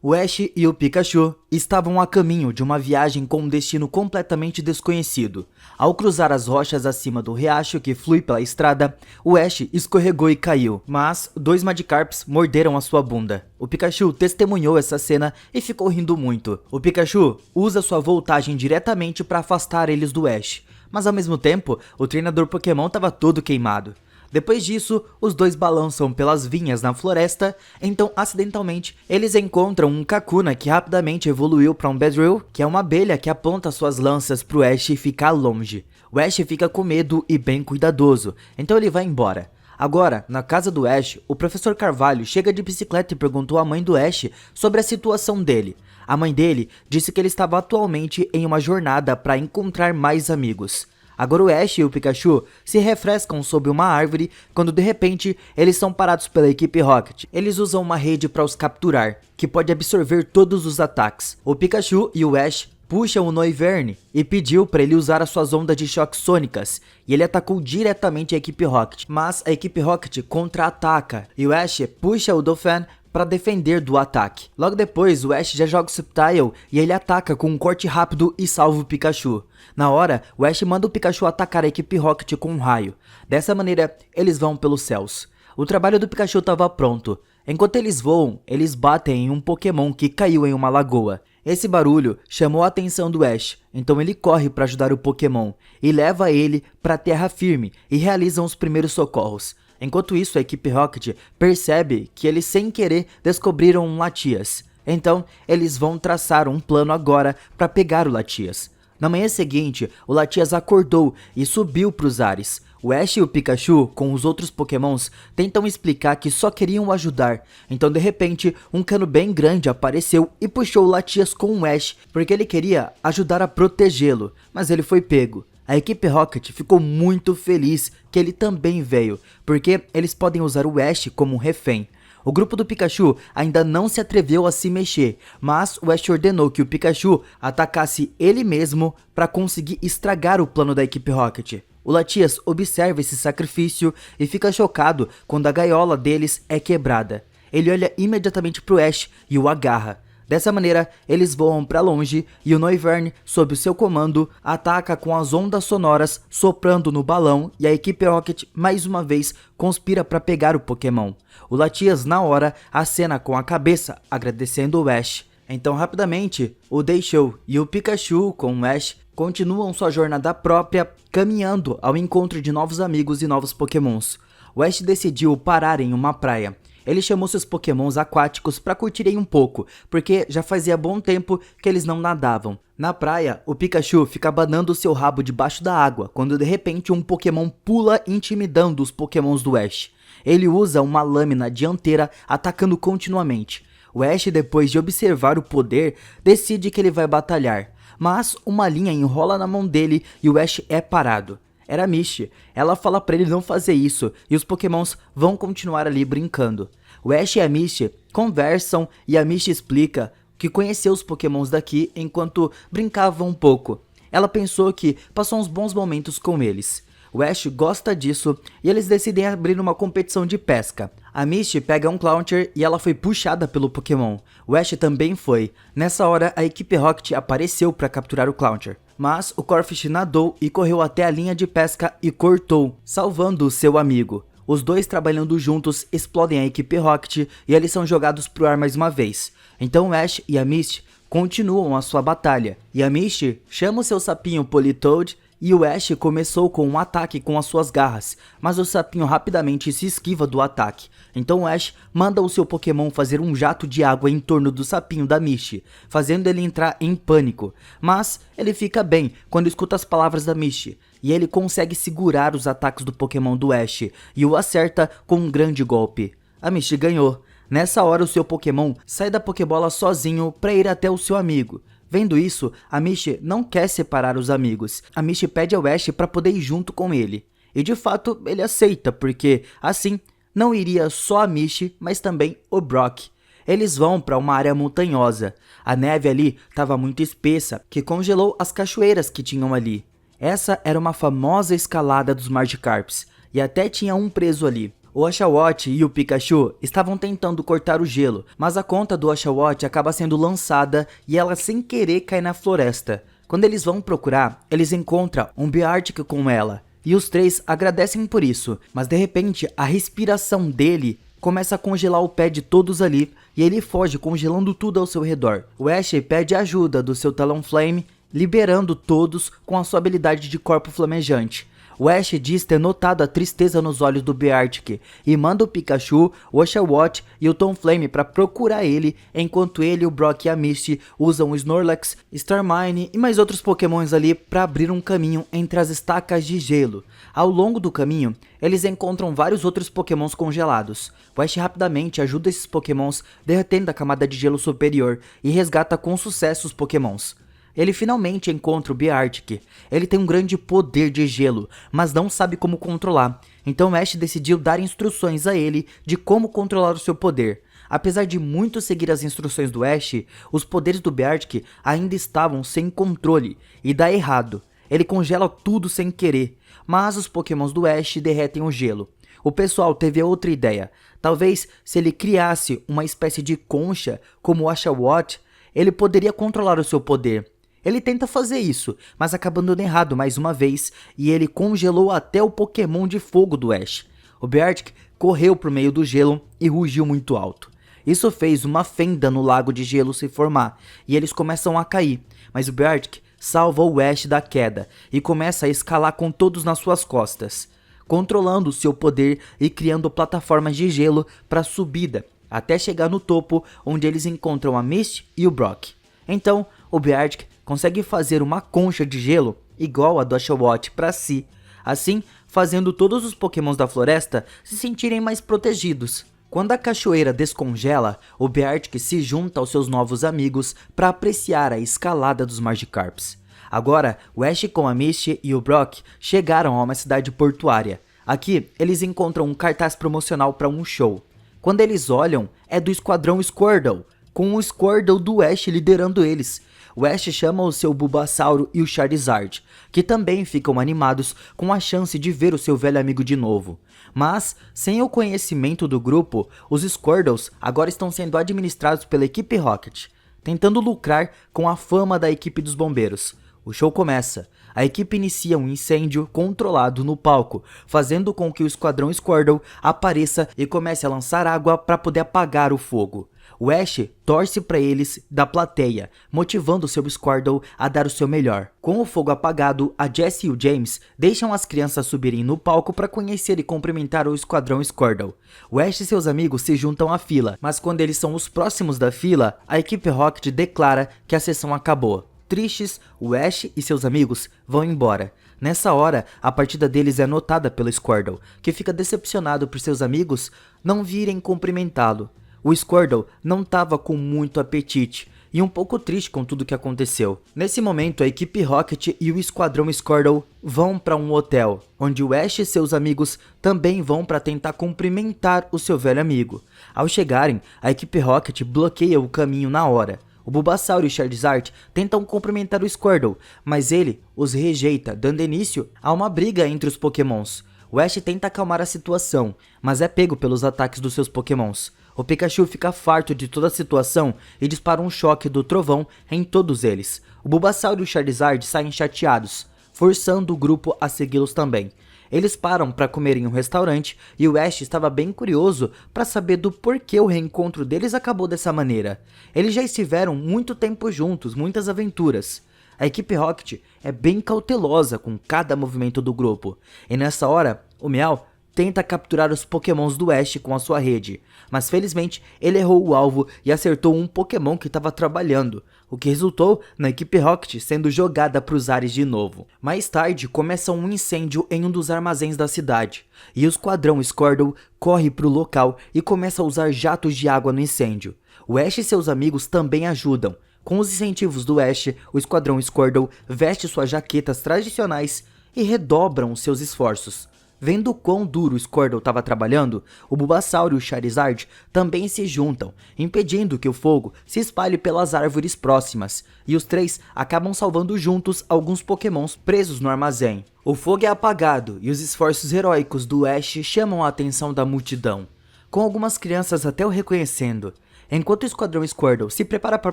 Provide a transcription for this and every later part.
O Ash e o Pikachu estavam a caminho de uma viagem com um destino completamente desconhecido. Ao cruzar as rochas acima do riacho que flui pela estrada, o Ash escorregou e caiu, mas dois Magikarps morderam a sua bunda. O Pikachu testemunhou essa cena e ficou rindo muito. O Pikachu usa sua voltagem diretamente para afastar eles do Ash, mas ao mesmo tempo, o treinador Pokémon estava todo queimado. Depois disso, os dois balançam pelas vinhas na floresta, então acidentalmente eles encontram um Kakuna que rapidamente evoluiu para um Beedrill, que é uma abelha que aponta suas lanças pro Ash ficar longe. O Ash fica com medo e bem cuidadoso, então ele vai embora. Agora, na casa do Ash, o professor Carvalho chega de bicicleta e perguntou à mãe do Ash sobre a situação dele. A mãe dele disse que ele estava atualmente em uma jornada para encontrar mais amigos. Agora o Ash e o Pikachu se refrescam sob uma árvore quando de repente eles são parados pela equipe Rocket. Eles usam uma rede para os capturar, que pode absorver todos os ataques. O Pikachu e o Ash puxam o Noivern e pediu para ele usar as suas ondas de choque sônicas, e ele atacou diretamente a equipe Rocket, mas a equipe Rocket contra-ataca e o Ash puxa o Dolphin para defender do ataque. Logo depois, o Ash já joga o Sceptile e ele ataca com um corte rápido e salva o Pikachu. Na hora, o Ash manda o Pikachu atacar a equipe Rocket com um raio. Dessa maneira, eles vão pelos céus. O trabalho do Pikachu estava pronto. Enquanto eles voam, eles batem em um Pokémon que caiu em uma lagoa. Esse barulho chamou a atenção do Ash, então ele corre para ajudar o Pokémon e leva ele para terra firme e realizam os primeiros socorros. Enquanto isso, a equipe Rocket percebe que eles sem querer descobriram um Latias. Então, eles vão traçar um plano agora para pegar o Latias. Na manhã seguinte, o Latias acordou e subiu para os ares. O Ash e o Pikachu, com os outros Pokémons, tentam explicar que só queriam o ajudar. Então, de repente, um cano bem grande apareceu e puxou o Latias com o Ash, porque ele queria ajudar a protegê-lo, mas ele foi pego. A equipe Rocket ficou muito feliz que ele também veio, porque eles podem usar o Ash como um refém. O grupo do Pikachu ainda não se atreveu a se mexer, mas o Ash ordenou que o Pikachu atacasse ele mesmo para conseguir estragar o plano da equipe Rocket. O Latias observa esse sacrifício e fica chocado quando a gaiola deles é quebrada. Ele olha imediatamente para o Ash e o agarra. Dessa maneira, eles voam para longe e o Noivern, sob o seu comando, ataca com as ondas sonoras soprando no balão e a equipe Rocket mais uma vez conspira para pegar o Pokémon. O Latias na hora acena com a cabeça, agradecendo o Ash. Então rapidamente, o Deixou e o Pikachu com o Ash continuam sua jornada própria, caminhando ao encontro de novos amigos e novos Pokémons. O Ash decidiu parar em uma praia. Ele chamou seus Pokémons aquáticos para curtirem um pouco, porque já fazia bom tempo que eles não nadavam. Na praia, o Pikachu fica abanando seu rabo debaixo da água, quando de repente um Pokémon pula intimidando os Pokémons do Ash. Ele usa uma lâmina dianteira atacando continuamente. O Ash, depois de observar o poder, decide que ele vai batalhar, mas uma linha enrola na mão dele e o Ash é parado. Era a Misty. Ela fala pra ele não fazer isso e os Pokémons vão continuar ali brincando. O Ash e a Misty conversam e a Misty explica que conheceu os Pokémons daqui enquanto brincavam um pouco. Ela pensou que passou uns bons momentos com eles. O Ash gosta disso e eles decidem abrir uma competição de pesca. A Misty pega um Clauncher e ela foi puxada pelo Pokémon. O Ash também foi. Nessa hora, a equipe Rocket apareceu para capturar o Clauncher. Mas o Corphish nadou e correu até a linha de pesca e cortou, salvando o seu amigo. Os dois trabalhando juntos explodem a equipe Rocket e eles são jogados pro ar mais uma vez. Então o Ash e a Misty continuam a sua batalha. E a Misty chama o seu sapinho Politoed e o Ash começou com um ataque com as suas garras, mas o sapinho rapidamente se esquiva do ataque. Então o Ash manda o seu Pokémon fazer um jato de água em torno do sapinho da Misty, fazendo ele entrar em pânico. Mas ele fica bem quando escuta as palavras da Misty, e ele consegue segurar os ataques do Pokémon do Ash, e o acerta com um grande golpe. A Misty ganhou. Nessa hora o seu Pokémon sai da Pokébola sozinho para ir até o seu amigo. Vendo isso, a Misty não quer separar os amigos. A Misty pede ao Ash para poder ir junto com ele. E de fato, ele aceita, porque assim não iria só a Misty, mas também o Brock. Eles vão para uma área montanhosa. A neve ali estava muito espessa, que congelou as cachoeiras que tinham ali. Essa era uma famosa escalada dos Magikarps, e até tinha um preso ali. O Oshawott e o Pikachu estavam tentando cortar o gelo, mas a conta do Oshawott acaba sendo lançada e ela sem querer cai na floresta. Quando eles vão procurar, eles encontram um Beartic com ela, e os três agradecem por isso, mas de repente a respiração dele começa a congelar o pé de todos ali, e ele foge congelando tudo ao seu redor. O Ash pede ajuda do seu Talonflame, liberando todos com a sua habilidade de corpo flamejante. O Ash diz ter notado a tristeza nos olhos do Beartic e manda o Pikachu, o Oshawott e o Talonflame para procurar ele, enquanto ele, o Brock e a Misty usam o Snorlax, Starmine e mais outros pokémons ali para abrir um caminho entre as estacas de gelo. Ao longo do caminho, eles encontram vários outros pokémons congelados. O Ash rapidamente ajuda esses pokémons derretendo a camada de gelo superior e resgata com sucesso os pokémons. Ele finalmente encontra o Beartic. Ele tem um grande poder de gelo, mas não sabe como controlar. Então Ash decidiu dar instruções a ele de como controlar o seu poder. Apesar de muito seguir as instruções do Ash, os poderes do Beartic ainda estavam sem controle e dá errado. Ele congela tudo sem querer, mas os pokémons do Ash derretem o gelo. O pessoal teve outra ideia. Talvez se ele criasse uma espécie de concha como o Oshawott, ele poderia controlar o seu poder. Ele tenta fazer isso, mas acaba dando errado mais uma vez e ele congelou até o Pokémon de fogo do Ash. O Beartic correu pro meio do gelo e rugiu muito alto. Isso fez uma fenda no lago de gelo se formar e eles começam a cair, mas o Beartic salva o Ash da queda e começa a escalar com todos nas suas costas, controlando o seu poder e criando plataformas de gelo para subida, até chegar no topo onde eles encontram a Misty e o Brock. Então, o Beartic consegue fazer uma concha de gelo igual a do Oshawott para si, assim fazendo todos os pokémons da floresta se sentirem mais protegidos. Quando a cachoeira descongela, o Beartic se junta aos seus novos amigos para apreciar a escalada dos Magikarps. Agora, o Ash com a Misty e o Brock chegaram a uma cidade portuária. Aqui, eles encontram um cartaz promocional para um show. Quando eles olham, é do Esquadrão Squirtle, com o Squirtle do Ash liderando eles. O Ash chama o seu Bulbasauro e o Charizard, que também ficam animados com a chance de ver o seu velho amigo de novo. Mas, sem o conhecimento do grupo, os Squirtles agora estão sendo administrados pela equipe Rocket, tentando lucrar com a fama da equipe dos bombeiros. O show começa. A equipe inicia um incêndio controlado no palco, fazendo com que o Esquadrão Squirtle apareça e comece a lançar água para poder apagar o fogo. O Ash torce para eles da plateia, motivando seu Squirtle a dar o seu melhor. Com o fogo apagado, a Jessie e o James deixam as crianças subirem no palco para conhecer e cumprimentar o Esquadrão Squirtle. O Ash e seus amigos se juntam à fila, mas quando eles são os próximos da fila, a equipe Rocket declara que a sessão acabou. Tristes, o Ash e seus amigos vão embora. Nessa hora, a partida deles é notada pelo Squirtle, que fica decepcionado por seus amigos não virem cumprimentá-lo. O Squirtle não estava com muito apetite e um pouco triste com tudo que aconteceu. Nesse momento, a equipe Rocket e o Esquadrão Squirtle vão para um hotel, onde o Ash e seus amigos também vão para tentar cumprimentar o seu velho amigo. Ao chegarem, a equipe Rocket bloqueia o caminho na hora. O Bulbasaur e o Charizard tentam cumprimentar o Squirtle, mas ele os rejeita, dando início a uma briga entre os pokémons. O Ash tenta acalmar a situação, mas é pego pelos ataques dos seus pokémons. O Pikachu fica farto de toda a situação e dispara um choque do trovão em todos eles. O Bulbasaur e o Charizard saem chateados, forçando o grupo a segui-los também. Eles param para comer em um restaurante e o Ash estava bem curioso para saber do porquê o reencontro deles acabou dessa maneira. Eles já estiveram muito tempo juntos, muitas aventuras. A equipe Rocket é bem cautelosa com cada movimento do grupo, e nessa hora, o Meow tenta capturar os pokémons do Ash com a sua rede, mas felizmente ele errou o alvo e acertou um pokémon que estava trabalhando, o que resultou na equipe Rocket sendo jogada para os ares de novo. Mais tarde começa um incêndio em um dos armazéns da cidade, e o Esquadrão Squirtle corre para o local e começa a usar jatos de água no incêndio. O Ash e seus amigos também ajudam. Com os incentivos do Ash, o Esquadrão Squirtle veste suas jaquetas tradicionais e redobram seus esforços. Vendo quão duro o Squirtle estava trabalhando, o Bulbasaur e o Charizard também se juntam, impedindo que o fogo se espalhe pelas árvores próximas, e os três acabam salvando juntos alguns Pokémons presos no armazém. O fogo é apagado e os esforços heróicos do Ash chamam a atenção da multidão, com algumas crianças até o reconhecendo. Enquanto o Esquadrão Squirtle se prepara para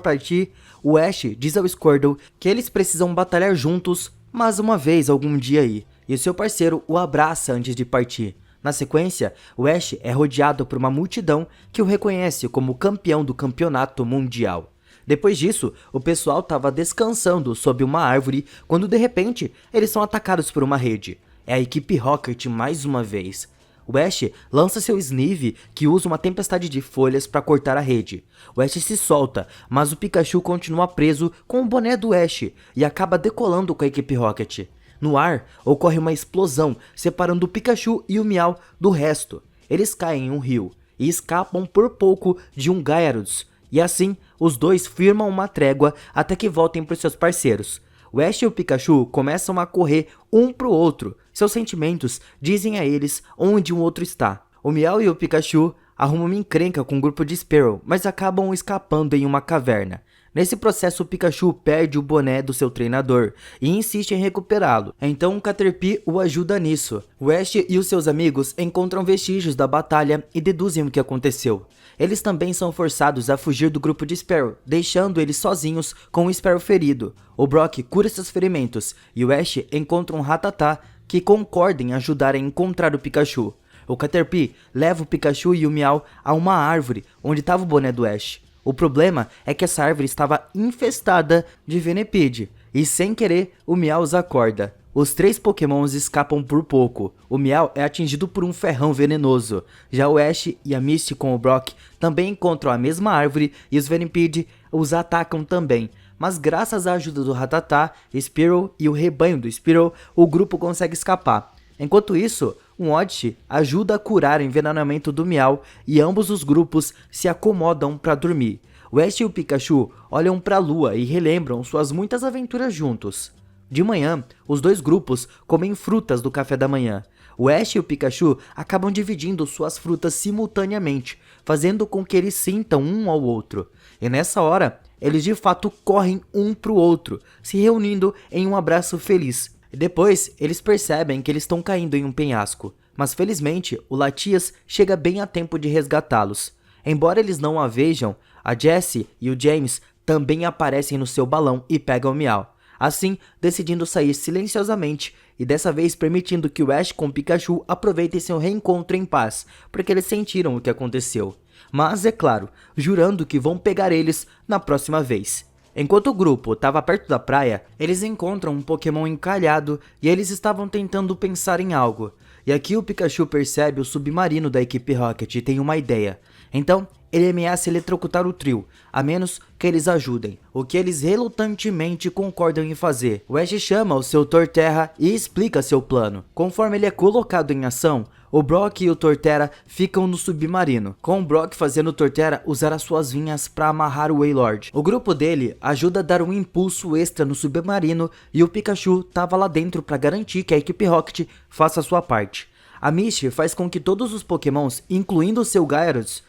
partir, o Ash diz ao Squirtle que eles precisam batalhar juntos mais uma vez algum dia aí, e o seu parceiro o abraça antes de partir. Na sequência, o Ash é rodeado por uma multidão que o reconhece como campeão do campeonato mundial. Depois disso, o pessoal estava descansando sob uma árvore quando de repente eles são atacados por uma rede. É a equipe Rocket mais uma vez. O Ash lança seu Sneeve, que usa uma tempestade de folhas para cortar a rede. O Ash se solta, mas o Pikachu continua preso com o boné do Ash e acaba decolando com a equipe Rocket. No ar, ocorre uma explosão, separando o Pikachu e o Meow do resto. Eles caem em um rio e escapam por pouco de um Gyarados. E assim, os dois firmam uma trégua até que voltem para seus parceiros. O Ash e o Pikachu começam a correr um pro outro. Seus sentimentos dizem a eles onde um outro está. O Meow e o Pikachu arrumam uma encrenca com um grupo de Spearow, mas acabam escapando em uma caverna. Nesse processo, o Pikachu perde o boné do seu treinador e insiste em recuperá-lo. Então o Caterpie o ajuda nisso. O Ash e os seus amigos encontram vestígios da batalha e deduzem o que aconteceu. Eles também são forçados a fugir do grupo de Spearow, deixando eles sozinhos com o Spearow ferido. O Brock cura seus ferimentos e o Ash encontra um Rattata que concorda em ajudar a encontrar o Pikachu. O Caterpie leva o Pikachu e o Meow a uma árvore onde estava o boné do Ash. O problema é que essa árvore estava infestada de Venipede, e sem querer, o Meow os acorda. Os três Pokémons escapam por pouco. O Meow é atingido por um ferrão venenoso. Já o Ash e a Misty com o Brock também encontram a mesma árvore e os Venipede os atacam também. Mas graças à ajuda do Rattata, Spearow e o rebanho do Spearow, o grupo consegue escapar. Enquanto isso, um Oddish ajuda a curar o envenenamento do Meow e ambos os grupos se acomodam para dormir. O Ash e o Pikachu olham para a lua e relembram suas muitas aventuras juntos. De manhã, os dois grupos comem frutas do café da manhã. O Ash e o Pikachu acabam dividindo suas frutas simultaneamente, fazendo com que eles sintam um ao outro. E nessa hora, eles de fato correm um para o outro, se reunindo em um abraço feliz. Depois, eles percebem que eles estão caindo em um penhasco, mas felizmente o Latias chega bem a tempo de resgatá-los. Embora eles não a vejam, a Jessie e o James também aparecem no seu balão e pegam o Meow, assim decidindo sair silenciosamente e dessa vez permitindo que o Ash com o Pikachu aproveitem seu reencontro em paz, porque eles sentiram o que aconteceu. Mas, é claro, jurando que vão pegar eles na próxima vez. Enquanto o grupo estava perto da praia, eles encontram um Pokémon encalhado e eles estavam tentando pensar em algo. E aqui o Pikachu percebe o submarino da equipe Rocket e tem uma ideia. Então, ele ameaça eletrocutar o trio, a menos que eles ajudem, o que eles relutantemente concordam em fazer. O Ash chama o seu Torterra e explica seu plano. Conforme ele é colocado em ação, o Brock e o Torterra ficam no submarino, com o Brock fazendo o Torterra usar as suas vinhas para amarrar o Wailord. O grupo dele ajuda a dar um impulso extra no submarino e o Pikachu estava lá dentro para garantir que a equipe Rocket faça a sua parte. A Misty faz com que todos os Pokémons, incluindo o seu Gyarados,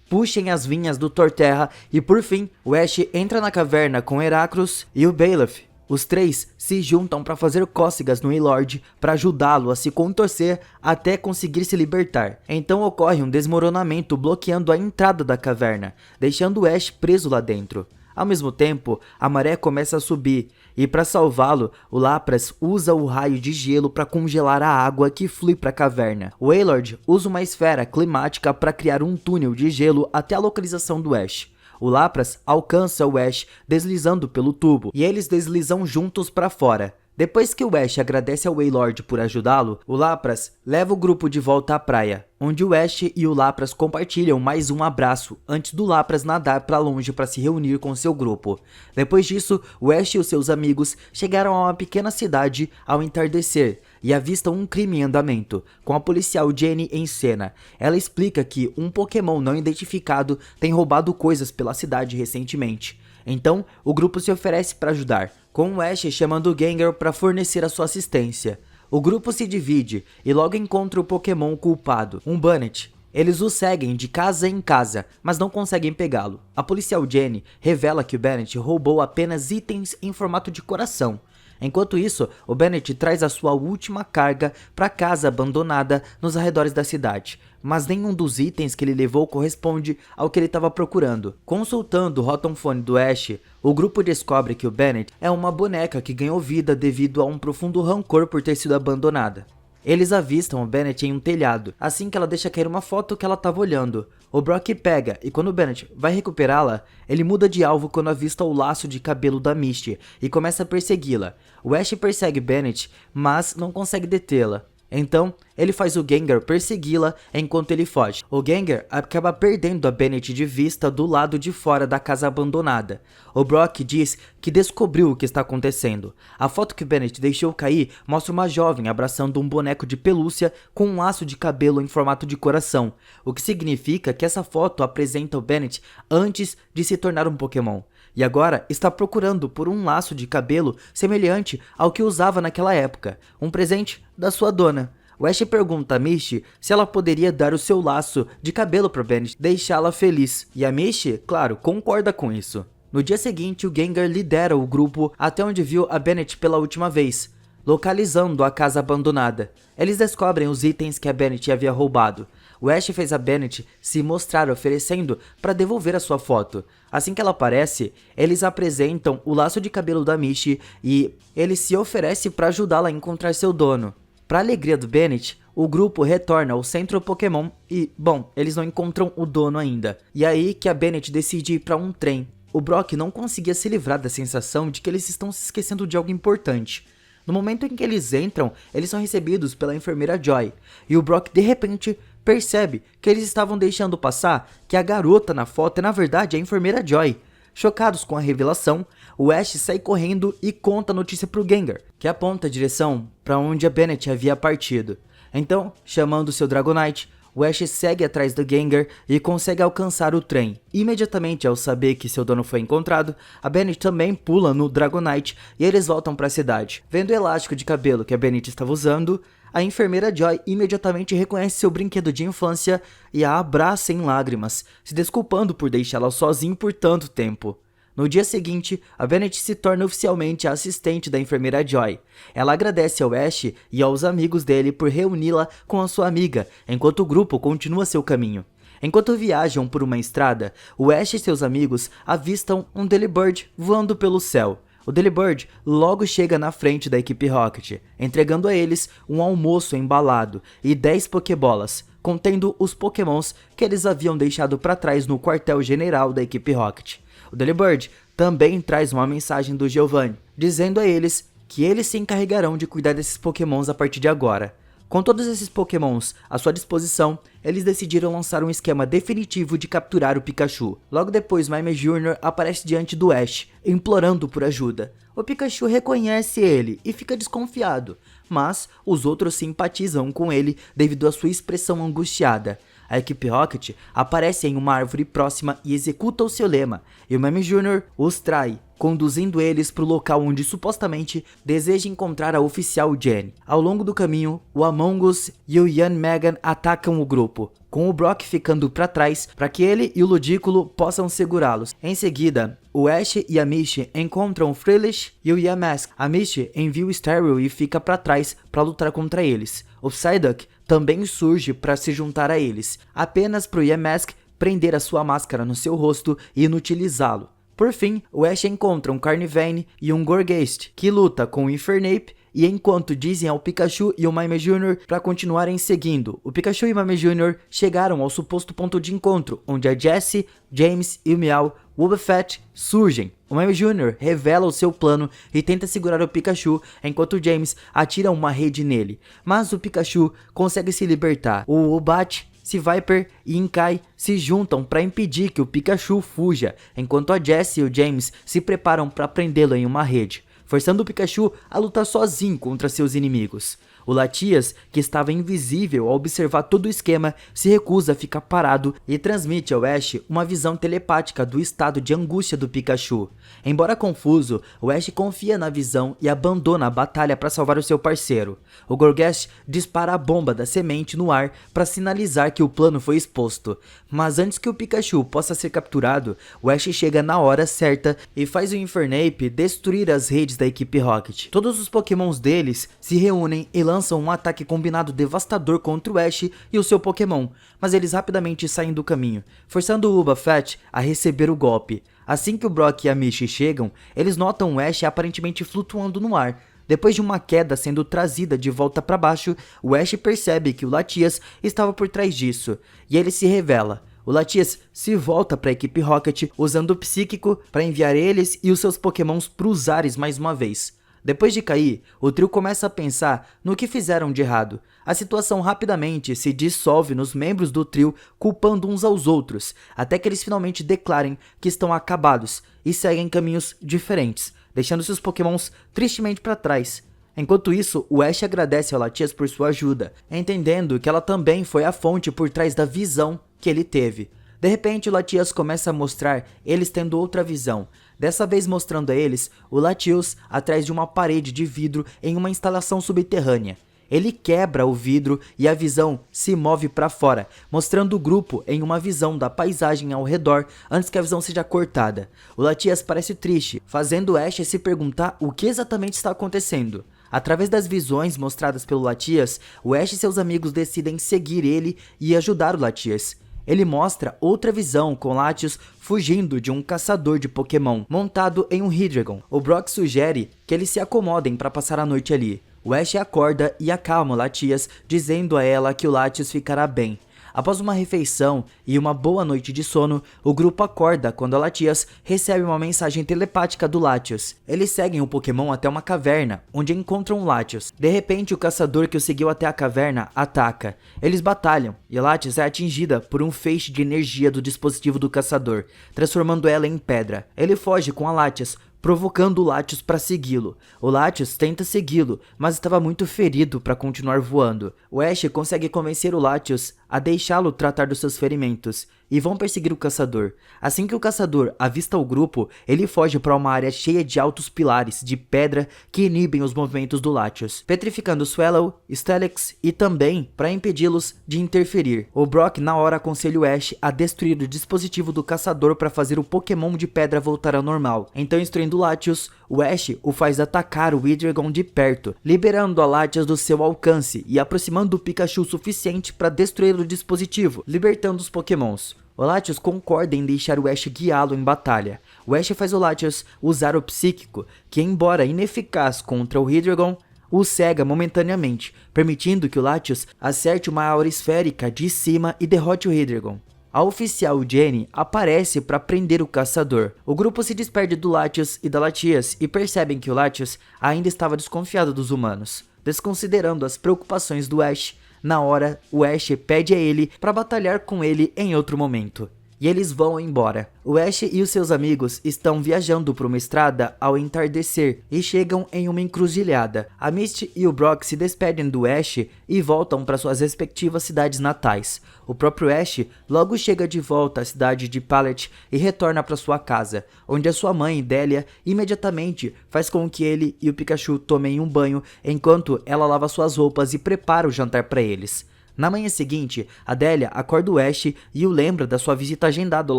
puxem as vinhas do Torterra e por fim, o Ash entra na caverna com Heracross e o Byleth. Os três se juntam para fazer cócegas no Wailord para ajudá-lo a se contorcer até conseguir se libertar. Então ocorre um desmoronamento bloqueando a entrada da caverna, deixando o Ash preso lá dentro. Ao mesmo tempo, a maré começa a subir e para salvá-lo, o Lapras usa o raio de gelo para congelar a água que flui para a caverna. O Wailord usa uma esfera climática para criar um túnel de gelo até a localização do Ash. O Lapras alcança o Ash deslizando pelo tubo e eles deslizam juntos para fora. Depois que o Ash agradece ao Wailord por ajudá-lo, o Lapras leva o grupo de volta à praia, onde o Ash e o Lapras compartilham mais um abraço antes do Lapras nadar para longe para se reunir com seu grupo. Depois disso, o Ash e os seus amigos chegaram a uma pequena cidade ao entardecer e avistam um crime em andamento, com a policial Jenny em cena. Ela explica que um Pokémon não identificado tem roubado coisas pela cidade recentemente. Então, o grupo se oferece para ajudar, com o Ash chamando o Gengar para fornecer a sua assistência. O grupo se divide e logo encontra o Pokémon culpado, um Bannet. Eles o seguem de casa em casa, mas não conseguem pegá-lo. A policial Jenny revela que o Bannet roubou apenas itens em formato de coração. Enquanto isso, o Bannet traz a sua última carga para a casa abandonada nos arredores da cidade, mas nenhum dos itens que ele levou corresponde ao que ele estava procurando. Consultando o Rotom Phone do Ash, o grupo descobre que o Bannet é uma boneca que ganhou vida devido a um profundo rancor por ter sido abandonada. Eles avistam o Bannet em um telhado, assim que ela deixa cair uma foto que ela estava olhando. O Brock pega, e quando o Bannet vai recuperá-la, ele muda de alvo quando avista o laço de cabelo da Misty e começa a persegui-la. O Ash persegue Bannet, mas não consegue detê-la. Então, ele faz o Gengar persegui-la enquanto ele foge. O Gengar acaba perdendo a Bannet de vista do lado de fora da casa abandonada. O Brock diz que descobriu o que está acontecendo. A foto que Bannet deixou cair mostra uma jovem abraçando um boneco de pelúcia com um laço de cabelo em formato de coração, o que significa que essa foto apresenta o Bannet antes de se tornar um Pokémon. E agora está procurando por um laço de cabelo semelhante ao que usava naquela época, um presente da sua dona. O Ash pergunta a Misty se ela poderia dar o seu laço de cabelo para Bannet, deixá-la feliz. E a Misty, claro, concorda com isso. No dia seguinte, o Gengar lidera o grupo até onde viu a Bannet pela última vez, localizando a casa abandonada. Eles descobrem os itens que a Bannet havia roubado. O Ash fez a Bannet se mostrar oferecendo para devolver a sua foto. Assim que ela aparece, eles apresentam o laço de cabelo da Misty e ele se oferece para ajudá-la a encontrar seu dono. Para alegria do Bannet, o grupo retorna ao centro Pokémon e, bom, eles não encontram o dono ainda. E aí que a Bannet decide ir para um trem. O Brock não conseguia se livrar da sensação de que eles estão se esquecendo de algo importante. No momento em que eles entram, eles são recebidos pela enfermeira Joy, e o Brock de repente percebe que eles estavam deixando passar que a garota na foto é na verdade a enfermeira Joy. Chocados com a revelação, o Ash sai correndo e conta a notícia pro Gengar, que aponta a direção para onde a Bannet havia partido. Então, chamando seu Dragonite, o Ash segue atrás do Gengar e consegue alcançar o trem. Imediatamente ao saber que seu dono foi encontrado, a Bannet também pula no Dragonite e eles voltam para a cidade. Vendo o elástico de cabelo que a Bannet estava usando, a enfermeira Joy imediatamente reconhece seu brinquedo de infância e a abraça em lágrimas, se desculpando por deixá-la sozinha por tanto tempo. No dia seguinte, a Bannet se torna oficialmente a assistente da enfermeira Joy. Ela agradece ao Ash e aos amigos dele por reuni-la com a sua amiga, enquanto o grupo continua seu caminho. Enquanto viajam por uma estrada, o Ash e seus amigos avistam um Delibird voando pelo céu. O Delibird logo chega na frente da equipe Rocket, entregando a eles um almoço embalado e 10 Pokébolas, contendo os Pokémons que eles haviam deixado para trás no quartel-general da equipe Rocket. O Delibird também traz uma mensagem do Giovanni, dizendo a eles que eles se encarregarão de cuidar desses Pokémons a partir de agora. Com todos esses Pokémons à sua disposição, eles decidiram lançar um esquema definitivo de capturar o Pikachu. Logo depois, Mime Jr. aparece diante do Ash, implorando por ajuda. O Pikachu reconhece ele e fica desconfiado, mas os outros simpatizam com ele devido à sua expressão angustiada. A equipe Rocket aparece em uma árvore próxima e executa o seu lema, e o Mime Jr. os trai, conduzindo eles para o local onde supostamente deseja encontrar a oficial Jenny. Ao longo do caminho, o Among Us e o Yanmega atacam o grupo, com o Brock ficando para trás para que ele e o Ludículo possam segurá-los. Em seguida, o Ash e a Misty encontram o Frillish e o Yamask. A Misty envia o Stereo e fica para trás para lutar contra eles. O Psyduck também surge para se juntar a eles, apenas para o Yamask prender a sua máscara no seu rosto e inutilizá-lo. Por fim, o Ash encontra um Carnivane e um Gourgeist, que luta com o Infernape, e enquanto dizem ao Pikachu e ao Mime Jr. para continuarem seguindo, o Pikachu e o Mime Jr. chegaram ao suposto ponto de encontro, onde a Jessie, James e o Meow Wobbuffet surgem. O Mime Jr. revela o seu plano e tenta segurar o Pikachu, enquanto o James atira uma rede nele, mas o Pikachu consegue se libertar. O Wobbuffet, Viper e Inkai se juntam para impedir que o Pikachu fuja, enquanto a Jessie e o James se preparam para prendê-lo em uma rede, forçando o Pikachu a lutar sozinho contra seus inimigos. O Latias, que estava invisível ao observar todo o esquema, se recusa a ficar parado e transmite ao Ash uma visão telepática do estado de angústia do Pikachu. Embora confuso, o Ash confia na visão e abandona a batalha para salvar o seu parceiro. O Gourgast dispara a bomba da semente no ar para sinalizar que o plano foi exposto, mas antes que o Pikachu possa ser capturado, o Ash chega na hora certa e faz o Infernape destruir as redes da equipe Rocket. Todos os Pokémons deles se reúnem e lançam um ataque combinado devastador contra o Ash e o seu Pokémon, mas eles rapidamente saem do caminho, forçando o Wobbuffet a receber o golpe. Assim que o Brock e a Misty chegam, eles notam o Ash aparentemente flutuando no ar. Depois de uma queda sendo trazida de volta para baixo, o Ash percebe que o Latias estava por trás disso, e ele se revela. O Latias se volta para a equipe Rocket usando o Psíquico para enviar eles e os seus Pokémons para os ares mais uma vez. Depois de cair, o trio começa a pensar no que fizeram de errado. A situação rapidamente se dissolve nos membros do trio, culpando uns aos outros, até que eles finalmente declarem que estão acabados e seguem caminhos diferentes, deixando seus Pokémons tristemente para trás. Enquanto isso, o Ash agradece ao Latias por sua ajuda, entendendo que ela também foi a fonte por trás da visão que ele teve. De repente, o Latias começa a mostrar eles tendo outra visão, dessa vez mostrando a eles o Latios atrás de uma parede de vidro em uma instalação subterrânea. Ele quebra o vidro e a visão se move para fora, mostrando o grupo em uma visão da paisagem ao redor antes que a visão seja cortada. O Latias parece triste, fazendo Ash se perguntar o que exatamente está acontecendo. Através das visões mostradas pelo Latias, o Ash e seus amigos decidem seguir ele e ajudar o Latias. Ele mostra outra visão com Latios fugindo de um caçador de Pokémon montado em um Hydreigon. O Brock sugere que eles se acomodem para passar a noite ali. O Ash acorda e acalma o Latias, dizendo a ela que o Latios ficará bem. Após uma refeição e uma boa noite de sono, o grupo acorda quando a Latias recebe uma mensagem telepática do Latios. Eles seguem o Pokémon até uma caverna, onde encontram o Latios. De repente, o caçador que o seguiu até a caverna ataca. Eles batalham, e a Latias é atingida por um feixe de energia do dispositivo do caçador, transformando ela em pedra. Ele foge com a Latias, provocando o Latios para segui-lo. O Latios tenta segui-lo, mas estava muito ferido para continuar voando. O Ash consegue convencer o Latios a deixá-lo tratar dos seus ferimentos, e vão perseguir o caçador. Assim que o caçador avista o grupo, ele foge para uma área cheia de altos pilares de pedra que inibem os movimentos do Latios, petrificando Swallow, Steelix e também para impedi-los de interferir. O Brock na hora aconselha o Ash a destruir o dispositivo do caçador para fazer o Pokémon de pedra voltar ao normal. Então, instruindo o Latios, o Ash o faz atacar o Hydreigon de perto, liberando a Latias do seu alcance e aproximando o Pikachu o suficiente para destruir o dispositivo, libertando os Pokémons. O Latios concorda em deixar o Ash guiá-lo em batalha. O Ash faz o Latios usar o Psíquico, que embora ineficaz contra o Hydreigon, o cega momentaneamente, permitindo que o Latios acerte uma aura esférica de cima e derrote o Hydreigon. A oficial Jenny aparece para prender o caçador. O grupo se despede do Latios e da Latias e percebem que o Latios ainda estava desconfiado dos humanos. Desconsiderando as preocupações do Ash, na hora, o Ash pede a ele para batalhar com ele em outro momento. E eles vão embora. O Ash e os seus amigos estão viajando por uma estrada ao entardecer e chegam em uma encruzilhada. A Misty e o Brock se despedem do Ash e voltam para suas respectivas cidades natais. O próprio Ash logo chega de volta à cidade de Pallet e retorna para sua casa, onde a sua mãe, Delia, imediatamente faz com que ele e o Pikachu tomem um banho enquanto ela lava suas roupas e prepara o jantar para eles. Na manhã seguinte, a Delia acorda o Ash e o lembra da sua visita agendada ao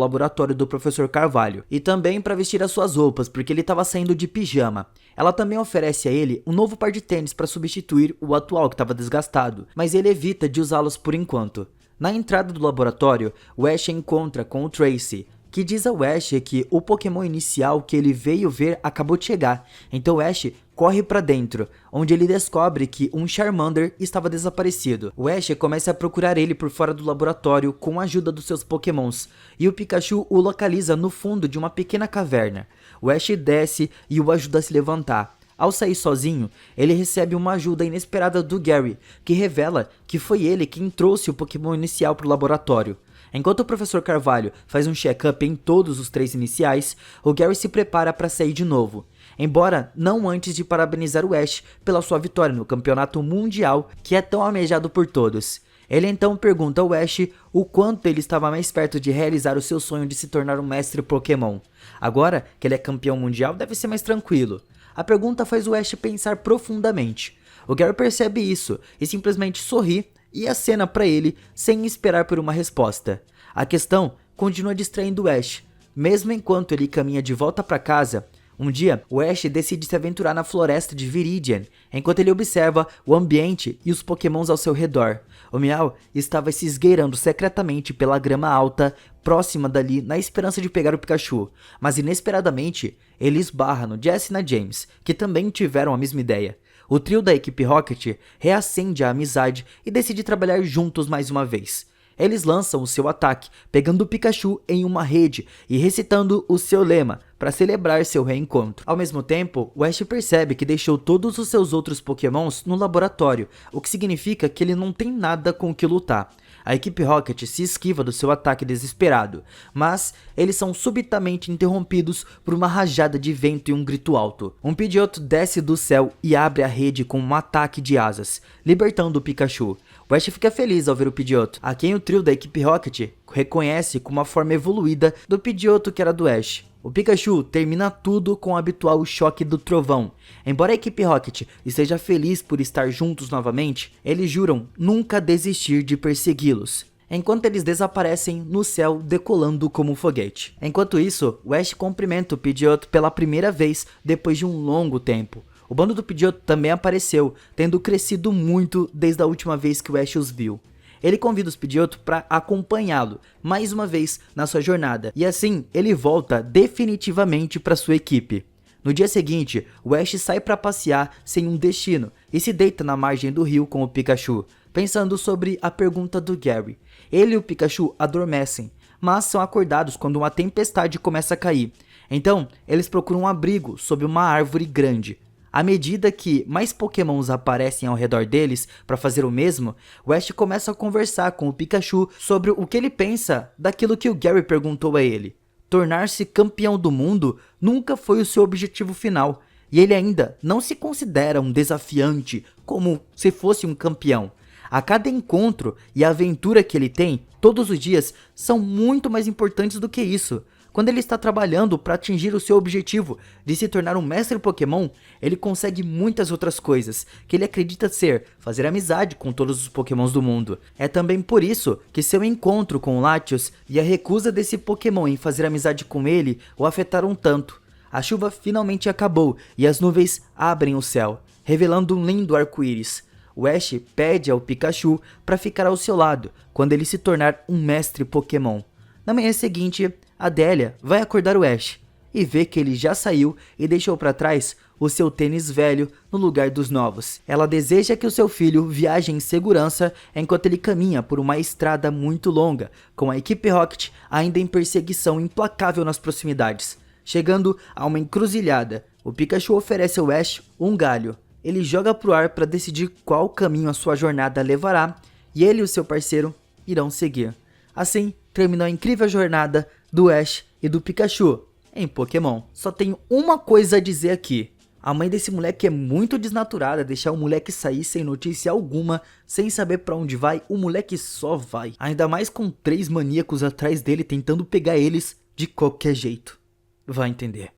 laboratório do Professor Carvalho, e também para vestir as suas roupas, porque ele estava saindo de pijama. Ela também oferece a ele um novo par de tênis para substituir o atual que estava desgastado, mas ele evita de usá-los por enquanto. Na entrada do laboratório, o Ash encontra com o Tracy, que diz ao Ash que o Pokémon inicial que ele veio ver acabou de chegar. Então o Ash corre pra dentro, onde ele descobre que um Charmander estava desaparecido. O Ash começa a procurar ele por fora do laboratório com a ajuda dos seus Pokémons, e o Pikachu o localiza no fundo de uma pequena caverna. O Ash desce e o ajuda a se levantar. Ao sair sozinho, ele recebe uma ajuda inesperada do Gary, que revela que foi ele quem trouxe o Pokémon inicial para o laboratório. Enquanto o Professor Carvalho faz um check-up em todos os 3 iniciais, o Gary se prepara para sair de novo. embora não antes de parabenizar o Ash pela sua vitória no campeonato mundial que é tão almejado por todos. Ele então pergunta ao Ash o quanto ele estava mais perto de realizar o seu sonho de se tornar um mestre Pokémon. Agora que ele é campeão mundial, deve ser mais tranquilo. A pergunta faz o Ash pensar profundamente. O Gary percebe isso e simplesmente sorri e acena para ele sem esperar por uma resposta. A questão continua distraindo o Ash. Mesmo enquanto ele caminha de volta para casa, um dia o Ash decide se aventurar na floresta de Viridian, enquanto ele observa o ambiente e os Pokémons ao seu redor. O Meow estava se esgueirando secretamente pela grama alta próxima dali na esperança de pegar o Pikachu, mas inesperadamente ele esbarra no Jesse e na James, que também tiveram a mesma ideia. O trio da equipe Rocket reacende a amizade e decide trabalhar juntos mais uma vez. Eles lançam o seu ataque, pegando o Pikachu em uma rede e recitando o seu lema para celebrar seu reencontro. Ao mesmo tempo, o Ash percebe que deixou todos os seus outros Pokémons no laboratório, o que significa que ele não tem nada com o que lutar. A equipe Rocket se esquiva do seu ataque desesperado, mas eles são subitamente interrompidos por uma rajada de vento e um grito alto. Um Pidgeotto desce do céu e abre a rede com um ataque de asas, libertando o Pikachu. O Ash fica feliz ao ver o Pidgeotto, a quem o trio da equipe Rocket reconhece como uma forma evoluída do Pidgeotto que era do Ash. O Pikachu termina tudo com o habitual choque do trovão. Embora a equipe Rocket esteja feliz por estar juntos novamente, eles juram nunca desistir de persegui-los, enquanto eles desaparecem no céu decolando como um foguete. Enquanto isso, o Ash cumprimenta o Pidgeotto pela primeira vez depois de um longo tempo. O bando do Pidgeotto também apareceu, tendo crescido muito desde a última vez que o Ash os viu. Ele convida os Pidgeotto para acompanhá-lo mais uma vez na sua jornada, e assim ele volta definitivamente para sua equipe. No dia seguinte, o Ash sai para passear sem um destino e se deita na margem do rio com o Pikachu, pensando sobre a pergunta do Gary. Ele e o Pikachu adormecem, mas são acordados quando uma tempestade começa a cair. Então, eles procuram um abrigo sob uma árvore grande. À medida que mais Pokémons aparecem ao redor deles para fazer o mesmo, o Ash começa a conversar com o Pikachu sobre o que ele pensa daquilo que o Gary perguntou a ele. Tornar-se campeão do mundo nunca foi o seu objetivo final, e ele ainda não se considera um desafiante como se fosse um campeão. A cada encontro e aventura que ele tem, todos os dias, são muito mais importantes do que isso. Quando ele está trabalhando para atingir o seu objetivo de se tornar um mestre Pokémon, ele consegue muitas outras coisas que ele acredita ser fazer amizade com todos os Pokémons do mundo. É também por isso que seu encontro com o Latios e a recusa desse Pokémon em fazer amizade com ele o afetaram tanto. A chuva finalmente acabou e as nuvens abrem o céu, revelando um lindo arco-íris. O Ash pede ao Pikachu para ficar ao seu lado quando ele se tornar um mestre Pokémon. Na manhã seguinte, a Delia vai acordar o Ash e vê que ele já saiu e deixou para trás o seu tênis velho no lugar dos novos. Ela deseja que o seu filho viaje em segurança enquanto ele caminha por uma estrada muito longa, com a equipe Rocket ainda em perseguição implacável nas proximidades. Chegando a uma encruzilhada, o Pikachu oferece ao Ash um galho. Ele joga pro ar para decidir qual caminho a sua jornada levará e ele e o seu parceiro irão seguir. Assim, terminou a incrível jornada do Ash e do Pikachu em Pokémon. Só tenho uma coisa a dizer aqui. A mãe desse moleque é muito desnaturada, deixar o moleque sair sem notícia alguma, sem saber pra onde vai, o moleque só vai. Ainda mais com 3 maníacos atrás dele tentando pegar eles de qualquer jeito. Vai entender.